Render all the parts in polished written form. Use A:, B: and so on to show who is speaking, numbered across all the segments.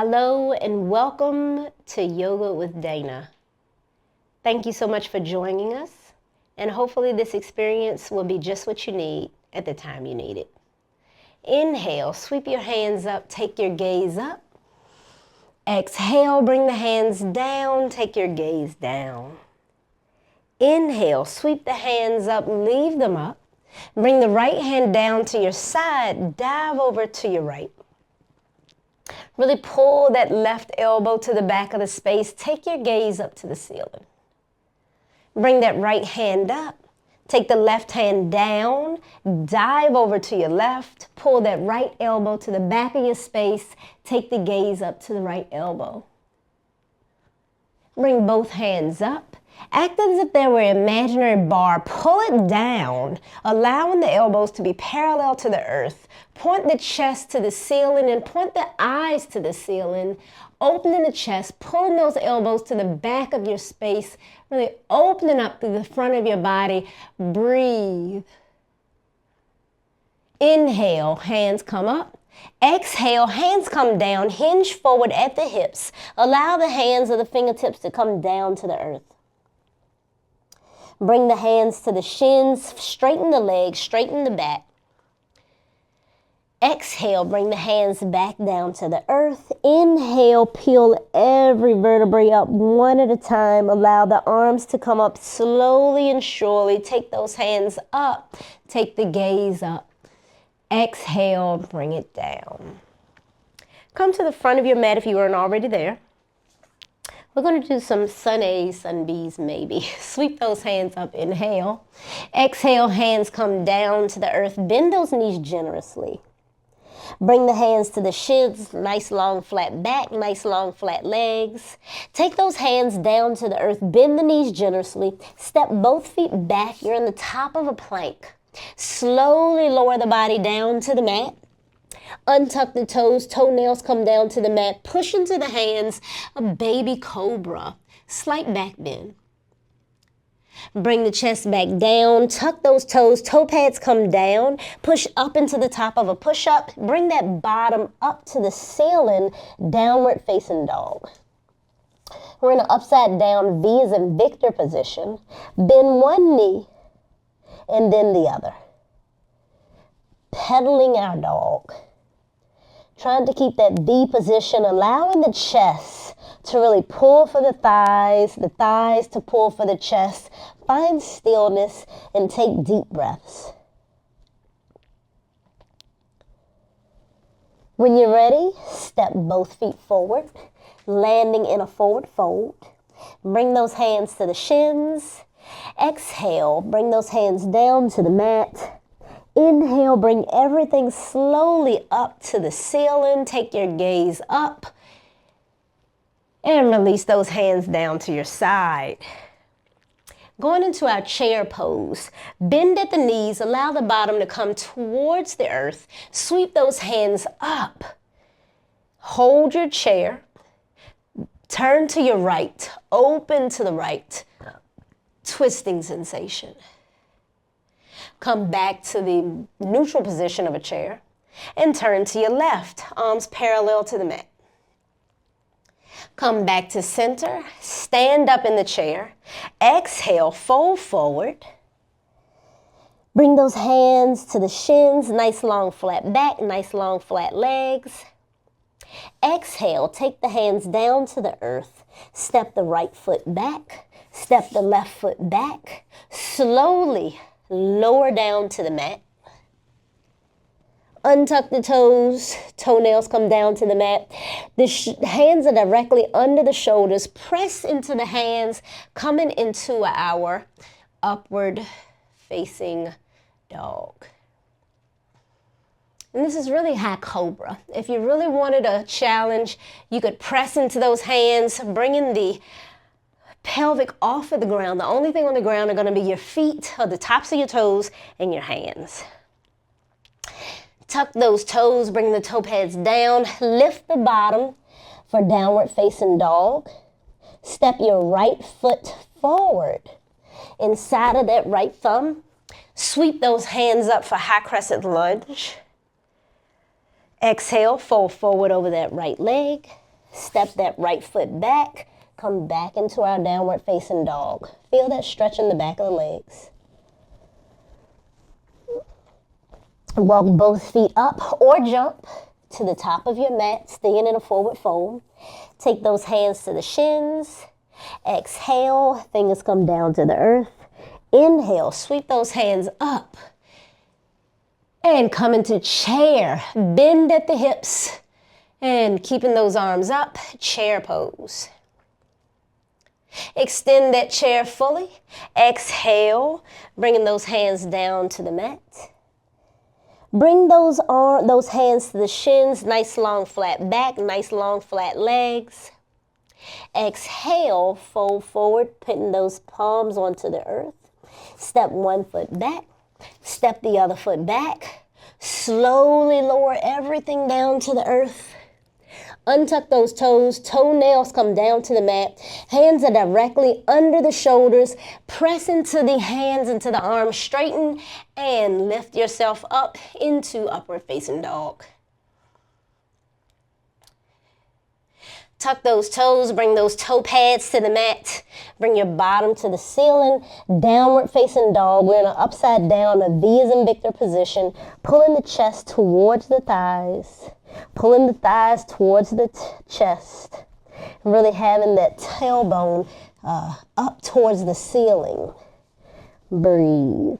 A: Hello and welcome to Yoga with Dayna. Thank you so much for joining us, and hopefully this experience will be just what you need at the time you need it. Inhale, sweep your hands up, take your gaze up. Exhale, bring the hands down, take your gaze down. Inhale, sweep the hands up, leave them up. Bring the right hand down to your side, dive over to your right. Really pull that left elbow to the back of the space. Take your gaze up to the ceiling. Bring that right hand up. Take the left hand down. Dive over to your left. Pull that right elbow to the back of your space. Take the gaze up to the right elbow. Bring both hands up. Act as if there were an imaginary bar. Pull it down, allowing the elbows to be parallel to the earth. Point the chest to the ceiling and point the eyes to the ceiling. Opening the chest, pulling those elbows to the back of your space, really opening up through the front of your body. Breathe. Inhale, hands come up. Exhale, hands come down, hinge forward at the hips. Allow the hands or the fingertips to come down to the earth. Bring the hands to the shins, straighten the legs, straighten the back. Exhale, bring the hands back down to the earth. Inhale, peel every vertebrae up one at a time. Allow the arms to come up slowly and surely. Take those hands up. Take the gaze up. Exhale, bring it down. Come to the front of your mat if you aren't already there. We're going to do some sun A's, sun B's maybe. Sweep those hands up, inhale. Exhale, hands come down to the earth. Bend those knees generously. Bring the hands to the shins, nice long flat back, nice long flat legs. Take those hands down to the earth, bend the knees generously. Step both feet back, you're on the top of a plank. Slowly lower the body down to the mat. Untuck the toes, toenails come down to the mat. Push into the hands, a baby cobra. Slight back bend. Bring the chest back down, tuck those toes, toe pads come down. Push up into the top of a push-up. Bring that bottom up to the ceiling, downward facing dog. We're in an upside down V as in Victor position. Bend one knee and then the other. Pedaling our dog. Trying to keep that V position, allowing the chest to really pull for the thighs to pull for the chest. Find stillness and take deep breaths. When you're ready, step both feet forward, landing in a forward fold. Bring those hands to the shins. Exhale, bring those hands down to the mat. Inhale, bring everything slowly up to the ceiling. Take your gaze up and release those hands down to your side. Going into our chair pose, bend at the knees, allow the bottom to come towards the earth. Sweep those hands up. Hold your chair. Turn to your right, open to the right. Twisting sensation. Come back to the neutral position of a chair and turn to your left, arms parallel to the mat. Come back to center, stand up in the chair. Exhale, fold forward. Bring those hands to the shins, nice long flat back, nice long flat legs. Exhale, take the hands down to the earth. Step the right foot back, step the left foot back. Slowly lower down to the mat. Untuck the toes, toenails come down to the mat. The hands are directly under the shoulders. Press into the hands, coming into our upward facing dog. And this is really high cobra. If you really wanted a challenge, you could press into those hands, bringing the pelvic off of the ground. The only thing on the ground are going to be your feet, or the tops of your toes, and your hands. Tuck those toes, bring the toe pads down. Lift the bottom for downward facing dog. Step your right foot forward. Inside of that right thumb, sweep those hands up for high crescent lunge. Exhale, fold forward over that right leg. Step that right foot back. Come back into our downward facing dog. Feel that stretch in the back of the legs. Walk both feet up or jump to the top of your mat, staying in a forward fold. Take those hands to the shins. Exhale, fingers come down to the earth. Inhale, sweep those hands up. And come into chair. Bend at the hips. And keeping those arms up, chair pose. Extend that chair fully. Exhale, bringing those hands down to the mat. Bring those hands to the shins, nice long flat back, nice long flat legs. Exhale, fold forward, putting those palms onto the earth. Step one foot back, step the other foot back. Slowly lower everything down to the earth. Untuck those toes, toenails come down to the mat. Hands are directly under the shoulders. Press into the hands, into the arms, straighten and lift yourself up into upward facing dog. Tuck those toes, bring those toe pads to the mat. Bring your bottom to the ceiling, downward facing dog. We're in an upside down, a V as in Victor position. Pulling the chest towards the thighs. Pulling the thighs towards the chest. Really having that tailbone up towards the ceiling. Breathe.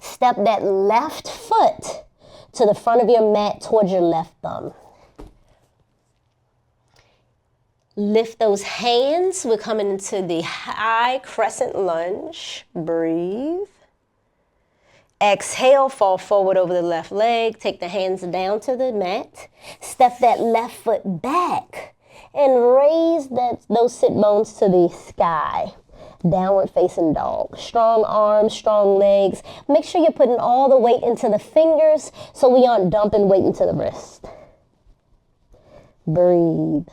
A: Step that left foot to the front of your mat towards your left thumb. Lift those hands. We're coming into the high crescent lunge. Breathe. Exhale, fall forward over the left leg. Take the hands down to the mat. Step that left foot back and raise those sit bones to the sky. Downward facing dog. Strong arms, strong legs. Make sure you're putting all the weight into the fingers so we aren't dumping weight into the wrist. Breathe.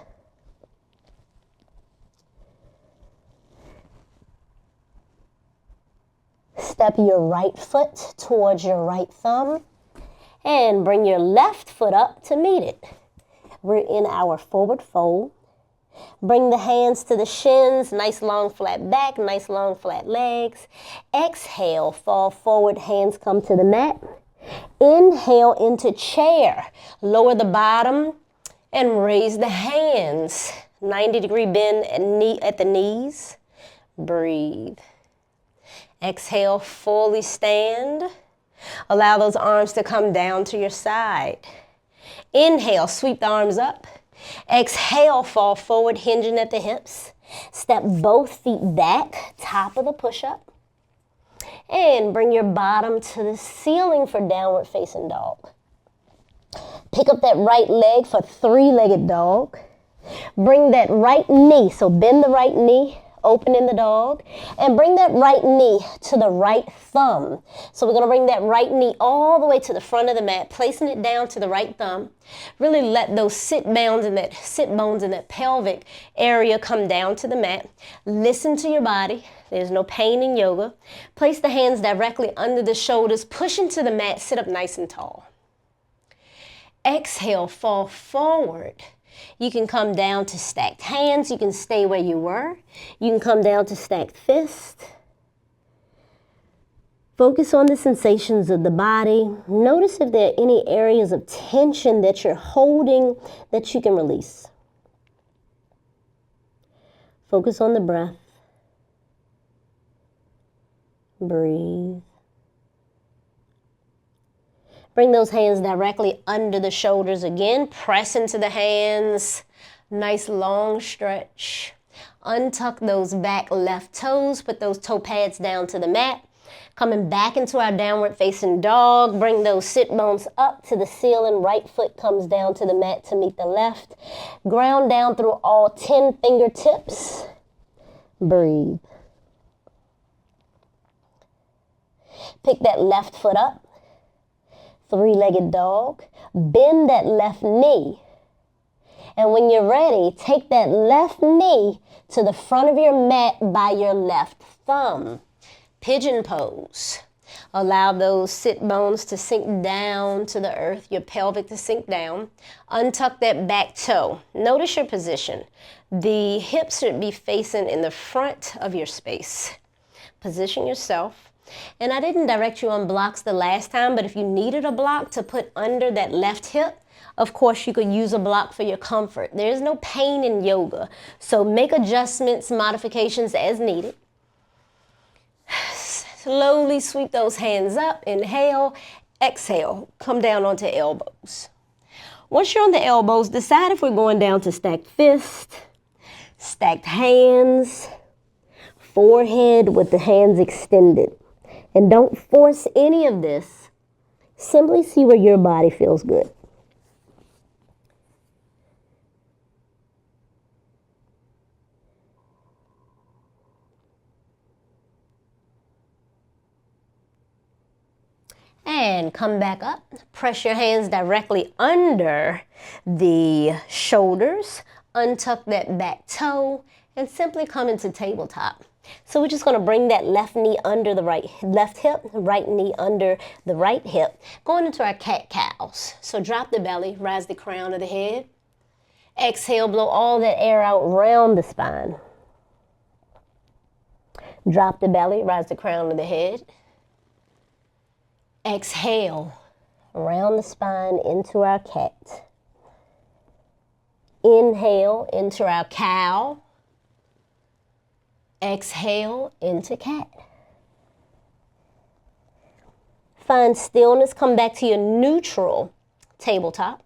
A: Step your right foot towards your right thumb and bring your left foot up to meet it. We're in our forward fold. Bring the hands to the shins, nice long flat back, nice long flat legs. Exhale, fall forward, hands come to the mat. Inhale into chair. Lower the bottom and raise the hands. 90-degree bend at the knees. Breathe. Exhale, fully stand. Allow those arms to come down to your side. Inhale, sweep the arms up. Exhale, fall forward, hinging at the hips. Step both feet back, top of the push-up. And bring your bottom to the ceiling for downward facing dog. Pick up that right leg for three-legged dog. Bring that right knee, so bend the right knee. Open in the dog, and bring that right knee to the right thumb. So we're going to bring that right knee all the way to the front of the mat, placing it down to the right thumb. Really let those sit bones and that pelvic area come down to the mat. Listen to your body. There's no pain in yoga. Place the hands directly under the shoulders. Push into the mat. Sit up nice and tall. Exhale, fall forward. You can come down to stacked hands. You can stay where you were. You can come down to stacked fists. Focus on the sensations of the body. Notice if there are any areas of tension that you're holding that you can release. Focus on the breath. Breathe. Bring those hands directly under the shoulders again. Press into the hands. Nice long stretch. Untuck those back left toes. Put those toe pads down to the mat. Coming back into our downward facing dog. Bring those sit bones up to the ceiling. Right foot comes down to the mat to meet the left. Ground down through all 10 fingertips. Breathe. Pick that left foot up. Three-legged dog. Bend that left knee. And when you're ready, take that left knee to the front of your mat by your left thumb. Pigeon pose. Allow those sit bones to sink down to the earth, your pelvic to sink down. Untuck that back toe. Notice your position. The hips should be facing in the front of your space. Position yourself. And I didn't direct you on blocks the last time, but if you needed a block to put under that left hip, of course you could use a block for your comfort. There is no pain in yoga, so make adjustments, modifications as needed. Slowly sweep those hands up. Inhale, exhale, come down onto elbows. Once you're on the elbows, decide if we're going down to stacked fist, stacked hands, forehead with the hands extended. And don't force any of this. Simply see where your body feels good. And come back up. Press your hands directly under the shoulders. Untuck that back toe and simply come into tabletop. So we're just going to bring that left knee under the left hip, right knee under the right hip, going into our cat-cows. So drop the belly, rise the crown of the head. Exhale, blow all that air out round the spine. Drop the belly, rise the crown of the head. Exhale, round the spine into our cat. Inhale into our cow. Exhale into cat. Find stillness, come back to your neutral tabletop.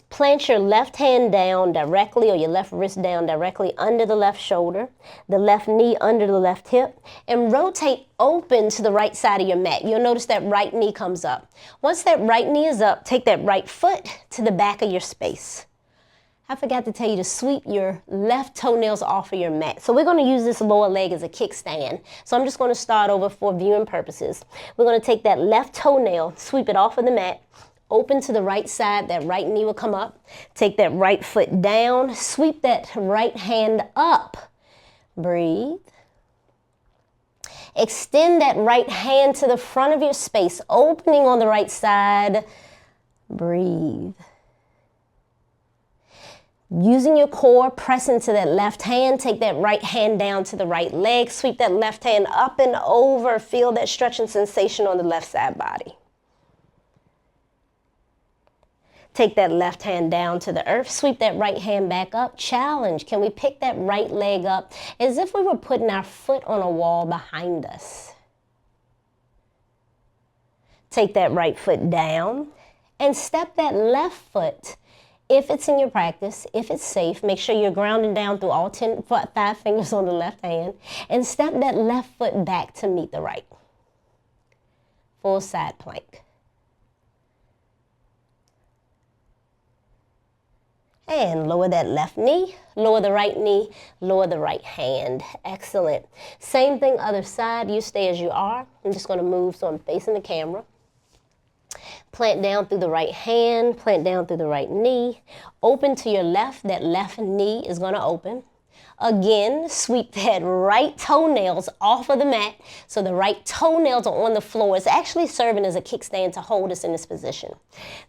A: Plant your left hand down directly, or your left wrist down directly under the left shoulder, the left knee under the left hip, and rotate open to the right side of your mat. You'll notice that right knee comes up. Once that right knee is up, take that right foot to the back of your space. I forgot to tell you to sweep your left toenails off of your mat. So we're going to use this lower leg as a kickstand. So I'm just going to start over for viewing purposes. We're going to take that left toenail, sweep it off of the mat, open to the right side, that right knee will come up. Take that right foot down, sweep that right hand up. Breathe. Extend that right hand to the front of your space, opening on the right side. Breathe. Using your core, press into that left hand, take that right hand down to the right leg, sweep that left hand up and over, feel that stretching sensation on the left side body. Take that left hand down to the earth, sweep that right hand back up, challenge. Can we pick that right leg up as if we were putting our foot on a wall behind us? Take that right foot down and step that left foot. If it's in your practice, if it's safe, make sure you're grounding down through all 5 fingers on the left hand and step that left foot back to meet the right. Full side plank. And lower that left knee, lower the right knee, lower the right hand. Excellent. Same thing, other side. You stay as you are. I'm just going to move so I'm facing the camera. Plant down through the right hand, plant down through the right knee. Open to your left, that left knee is going to open. Again, sweep that right toenails off of the mat so the right toenails are on the floor. It's actually serving as a kickstand to hold us in this position.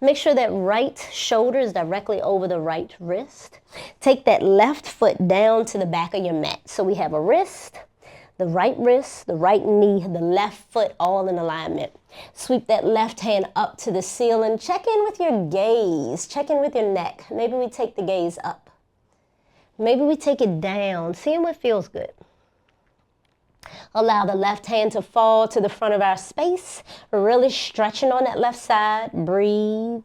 A: Make sure that right shoulder is directly over the right wrist. Take that left foot down to the back of your mat. So we have a wrist, the right knee, the left foot all in alignment. Sweep that left hand up to the ceiling. Check in with your gaze. Check in with your neck. Maybe we take the gaze up. Maybe we take it down, seeing what feels good. Allow the left hand to fall to the front of our space, really stretching on that left side. Breathe.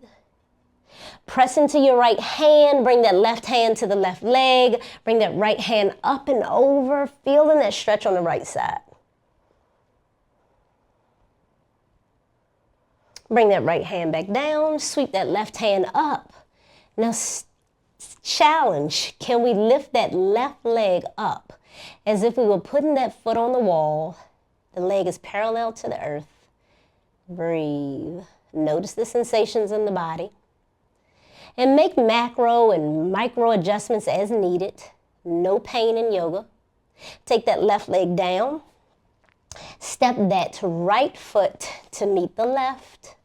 A: Press into your right hand, bring that left hand to the left leg, bring that right hand up and over, feeling that stretch on the right side. Bring that right hand back down, sweep that left hand up. Now challenge, can we lift that left leg up as if we were putting that foot on the wall? The leg is parallel to the earth. Breathe. Notice the sensations in the body. And make macro and micro adjustments as needed. No pain in yoga. Take that left leg down. Step that right foot to meet the left.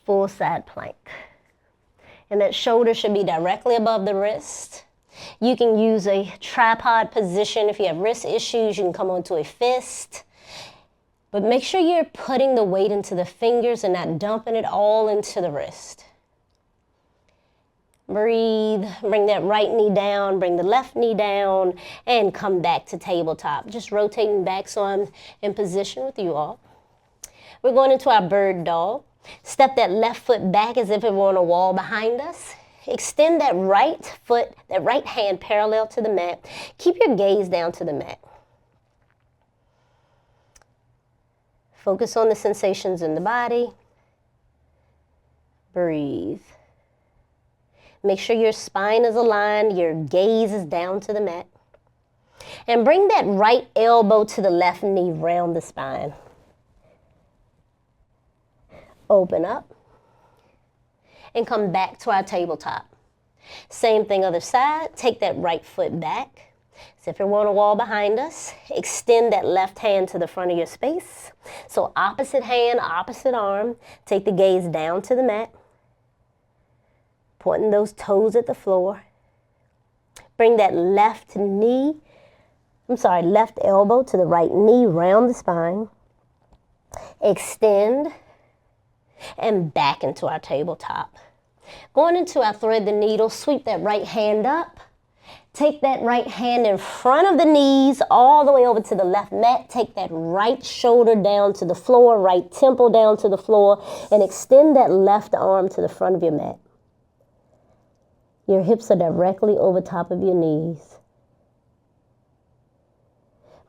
A: Full side plank. And that shoulder should be directly above the wrist. You can use a tripod position. If you have wrist issues, you can come onto a fist. But make sure you're putting the weight into the fingers and not dumping it all into the wrist. Breathe, bring that right knee down, bring the left knee down, and come back to tabletop. Just rotating back so I'm in position with you all. We're going into our bird dog. Step that left foot back as if it were on a wall behind us. Extend that right foot, that right hand parallel to the mat. Keep your gaze down to the mat. Focus on the sensations in the body. Breathe. Make sure your spine is aligned, your gaze is down to the mat. And bring that right elbow to the left knee round the spine. Open up. And come back to our tabletop. Same thing other side. Take that right foot back. As if you're on a wall behind us. Extend that left hand to the front of your space. So opposite hand, opposite arm. Take the gaze down to the mat. Pointing those toes at the floor. Bring that left elbow to the right knee round the spine. Extend and back into our tabletop. Going into our thread the needle, sweep that right hand up. Take that right hand in front of the knees all the way over to the left mat. Take that right shoulder down to the floor, right temple down to the floor, and extend that left arm to the front of your mat. Your hips are directly over top of your knees.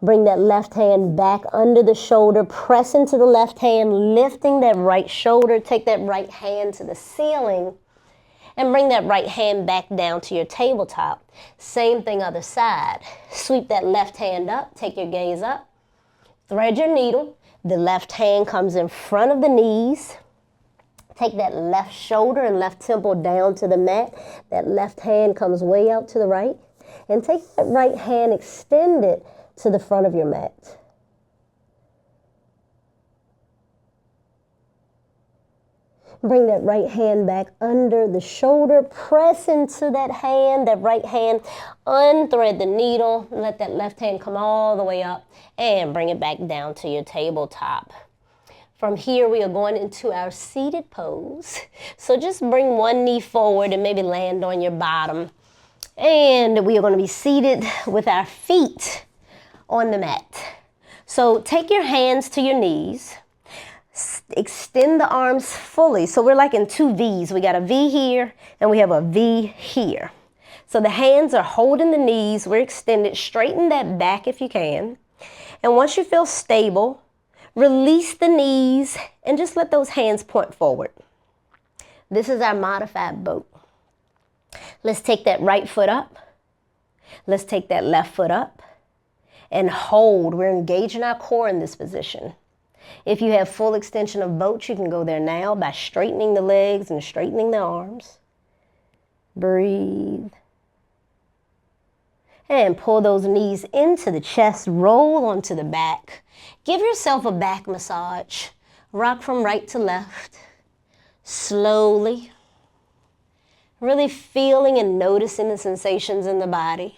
A: Bring that left hand back under the shoulder. Press into the left hand, lifting that right shoulder. Take that right hand to the ceiling. And bring that right hand back down to your tabletop. Same thing other side. Sweep that left hand up. Take your gaze up. Thread your needle. The left hand comes in front of the knees. Take that left shoulder and left temple down to the mat. That left hand comes way out to the right. And take that right hand, extend it to the front of your mat. Bring that right hand back under the shoulder. Press into that hand, that right hand. Unthread the needle. Let that left hand come all the way up. And bring it back down to your tabletop. From here, we are going into our seated pose. So just bring one knee forward and maybe land on your bottom. And we are going to be seated with our feet on the mat. So take your hands to your knees. Extend the arms fully. So we're like in two V's. We got a V here and we have a V here. So the hands are holding the knees. We're extended. Straighten that back if you can. And once you feel stable, release the knees and just let those hands point forward. This is our modified boat. Let's take that right foot up. Let's take that left foot up and hold. We're engaging our core in this position. If you have full extension of boat, you can go there now by straightening the legs and straightening the arms. Breathe. And pull those knees into the chest, roll onto the back. Give yourself a back massage. Rock from right to left. Slowly. Really feeling and noticing the sensations in the body.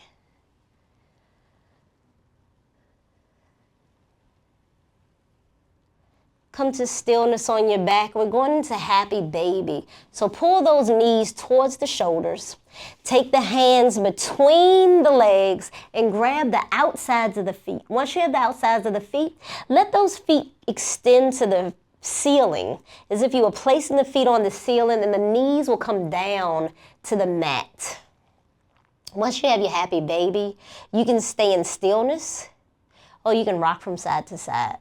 A: Come to stillness on your back. We're going into happy baby. So pull those knees towards the shoulders. Take the hands between the legs and grab the outsides of the feet. Once you have the outsides of the feet, let those feet extend to the ceiling as if you were placing the feet on the ceiling, and the knees will come down to the mat. Once you have your happy baby, you can stay in stillness or you can rock from side to side.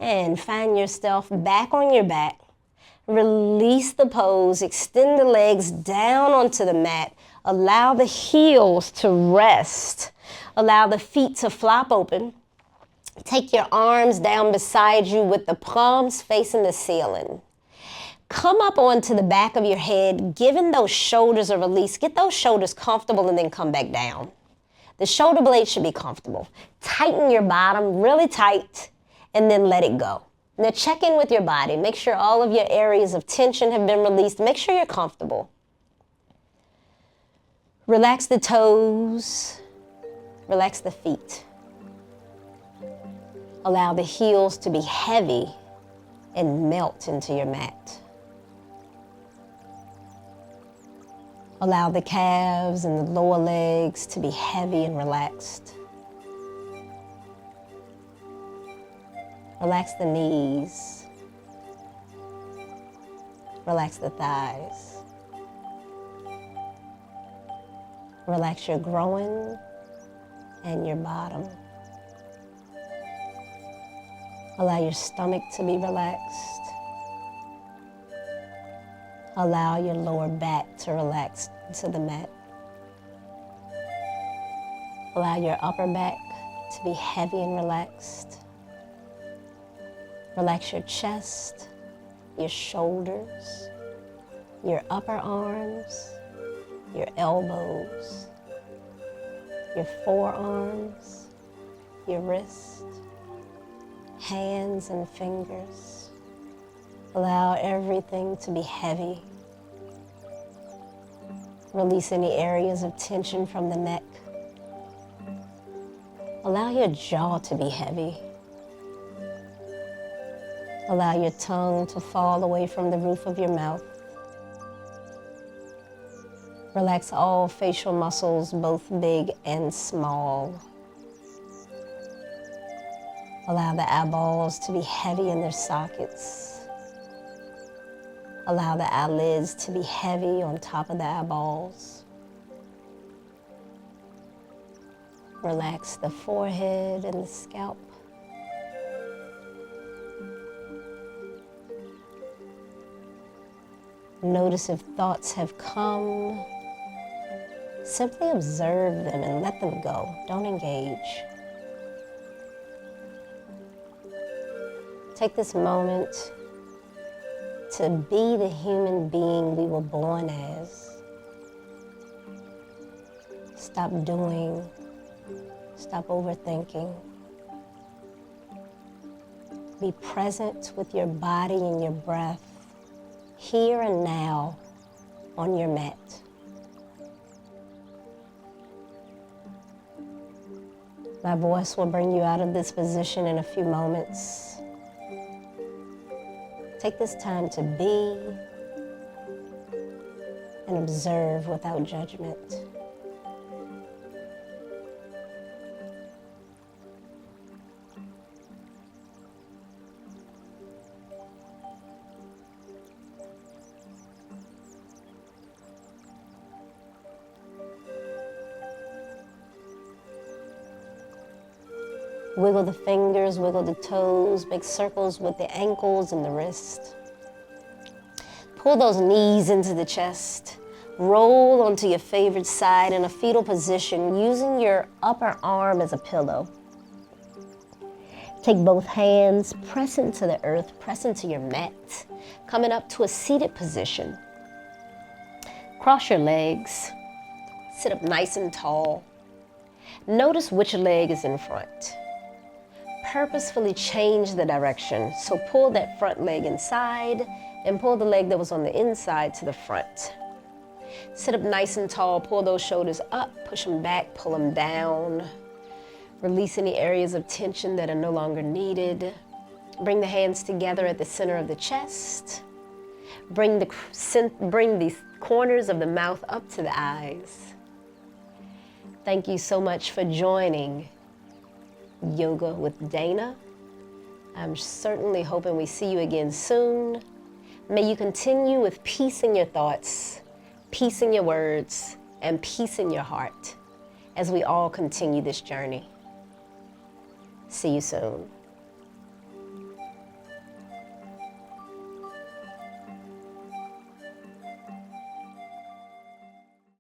A: And find yourself back on your back. Release the pose, extend the legs down onto the mat. Allow the heels to rest. Allow the feet to flop open. Take your arms down beside you with the palms facing the ceiling. Come up onto the back of your head, giving those shoulders a release. Get those shoulders comfortable and then come back down. The shoulder blades should be comfortable. Tighten your bottom really tight and then let it go. Now check in with your body. Make sure all of your areas of tension have been released. Make sure you're comfortable. Relax the toes. Relax the feet. Allow the heels to be heavy and melt into your mat. Allow the calves and the lower legs to be heavy and relaxed. Relax the knees. Relax the thighs. Relax your groin and your bottom. Allow your stomach to be relaxed. Allow your lower back to relax into the mat. Allow your upper back to be heavy and relaxed. Relax your chest, your shoulders, your upper arms, your elbows, your forearms, your wrist, hands and fingers. Allow everything to be heavy. Release any areas of tension from the neck. Allow your jaw to be heavy. Allow your tongue to fall away from the roof of your mouth. Relax all facial muscles, both big and small. Allow the eyeballs to be heavy in their sockets. Allow the eyelids to be heavy on top of the eyeballs. Relax the forehead and the scalp. Notice if thoughts have come. Simply observe them and let them go. Don't engage. Take this moment to be the human being we were born as. Stop doing. Stop overthinking. Be present with your body and your breath, here and now, on your mat. My voice will bring you out of this position in a few moments. Take this time to be and observe without judgment. Wiggle the fingers, wiggle the toes, make circles with the ankles and the wrist. Pull those knees into the chest. Roll onto your favorite side in a fetal position using your upper arm as a pillow. Take both hands, press into the earth, press into your mat, coming up to a seated position. Cross your legs, sit up nice and tall. Notice which leg is in front. Purposefully change the direction. So pull that front leg inside and pull the leg that was on the inside to the front. Sit up nice and tall, pull those shoulders up, push them back, pull them down. Release any areas of tension that are no longer needed. Bring the hands together at the center of the chest. Bring the corners of the mouth up to the eyes. Thank you so much for joining Yoga with Dayna. I'm certainly hoping we see you again soon. May you continue with peace in your thoughts, peace in your words, and peace in your heart as we all continue this journey. See you soon.